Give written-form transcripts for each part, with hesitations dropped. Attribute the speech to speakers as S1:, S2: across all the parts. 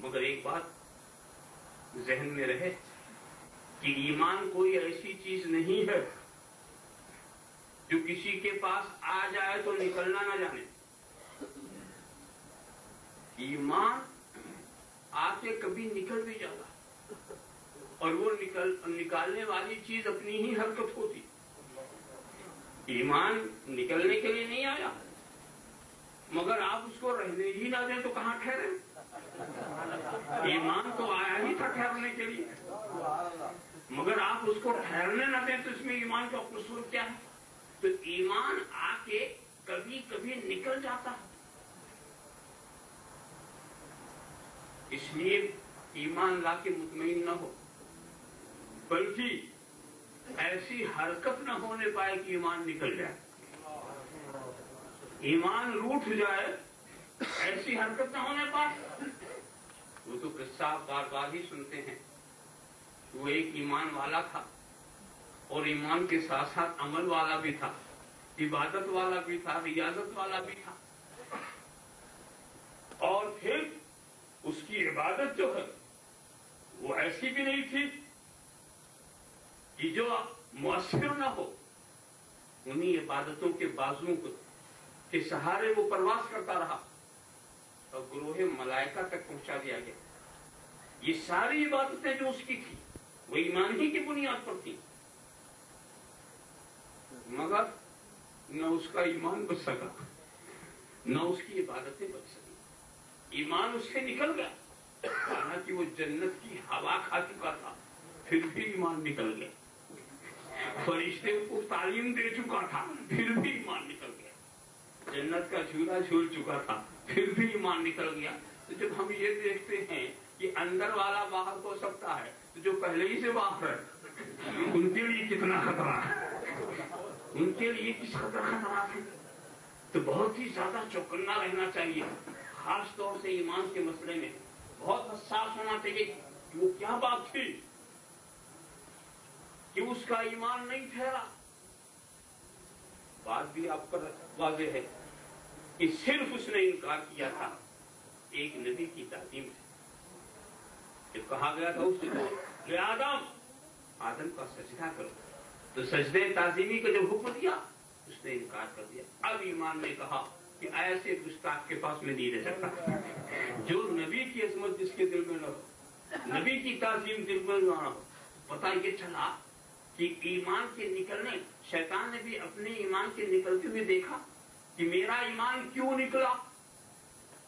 S1: مگر ایک بات ذہن میں رہے کہ ایمان کوئی ایسی چیز نہیں ہے جو کسی کے پاس آ جائے تو نکلنا نہ جانے. ایمان آ کے کبھی نکل بھی جاتا اور وہ نکالنے والی چیز اپنی ہی حرکت ہوتی. ایمان نکلنے کے لیے نہیں آیا، مگر آپ اس کو رہنے ہی نہ دیں تو کہاں ٹھہرے؟ ایمان تو آیا ہی تھا ٹھہرنے کے لیے، مگر آپ اس کو ٹھہرنے نہ دیں تو اس میں ایمان کا قصور کیا ہے؟ تو ایمان آ کے کبھی کبھی نکل جاتا ہے. اس لیے ایمان لا کے مطمئن نہ ہو، بلکہ ایسی حرکت نہ ہونے پائے کہ ایمان نکل جائے. ایمان روٹ جائے، ایسی حرکت نہ ہونے پائے. وہ تو قصہ آپ بار بار ہی سنتے ہیں. وہ ایک ایمان والا تھا اور ایمان کے ساتھ ساتھ عمل والا بھی تھا، عبادت والا بھی تھا، ریاضت والا بھی تھا. اور پھر اس کی عبادت جو ہے وہ ایسی بھی نہیں تھی کہ جو مؤثر نہ ہو. انہی عبادتوں کے بازوؤں کے سہارے وہ پرواز کرتا رہا اور گروہ ملائکہ تک پہنچا دیا گیا. یہ ساری عبادتیں جو اس کی تھی وہ ایمان ہی کی بنیاد پر تھی، مگر نہ اس کا ایمان بچ سکا، نہ اس کی عبادتیں بچ سکی. ایمان اس سے نکل گیا، حالانکہ وہ جنت کی ہوا کھا چکا تھا، پھر بھی ایمان نکل گیا. فرشتے کو تعلیم دے چکا تھا، پھر بھی ایمان نکل گیا. جنت کا جھولا جھول چکا تھا، پھر بھی ایمان نکل گیا. تو جب ہم یہ دیکھتے ہیں کہ اندر والا باہر ہو سکتا ہے تو جو پہلے ہی سے باہر ہے ان کے لیے کتنا خطرہ ہے، ان کے لیے کس قدر خطرہ ہے. تو بہت ہی زیادہ چوکنا رہنا چاہیے. خاص طور سے ایمان کے مسئلے میں بہت حساس ہونا چاہیے کہ وہ کیا بات تھی کہ اس کا ایمان نہیں ٹھہرا. بات بھی آپ پر واضح ہے کہ صرف اس نے انکار کیا تھا ایک نبی کی تعظیم سے. جب کہا گیا تھا اس سے آدم کا سجدہ کرو، تو سجدے تعظیمی کا جب حکم دیا اس نے انکار کر دیا. اب ایمان نے کہا کہ ایسے گستاخ کے پاس میں نہیں رہ سکتا. جو نبی کی عظمت جس کے دل میں نہ ہو، نبی کی تعظیم دل میں نہ ہو. پتہ یہ چلا کہ ایمان کے نکلنے، شیطان نے بھی اپنے ایمان کے نکلتے ہوئے دیکھا کہ میرا ایمان کیوں نکلا،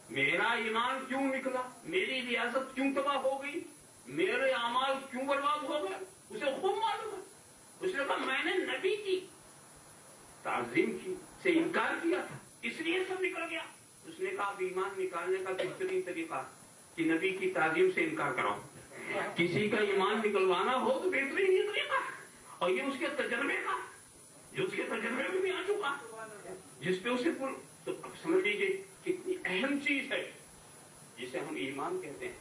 S1: میرا ایمان کیوں نکلا، میری ریاست کیوں تباہ ہو گئی، میرے اعمال کیوں برباد ہو گئے. اسے خوب معلوم ہے. اس نے کہا میں نے نبی کی تعظیم کی سے انکار کیا تھا، اس لیے سب نکل گیا. اس نے کہا ایمان نکالنے کا بہترین طریقہ کہ نبی کی تعظیم سے انکار کراؤ. کسی کا ایمان نکلوانا ہو تو بہترین یہ طریقہ، اور یہ اس کے تجربے کا، جو اس کے تجربے میں بھی آ چکا، جس پہ اسے تو اب سمجھ لیجیے کتنی اہم چیز ہے جسے ہم ایمان کہتے ہیں.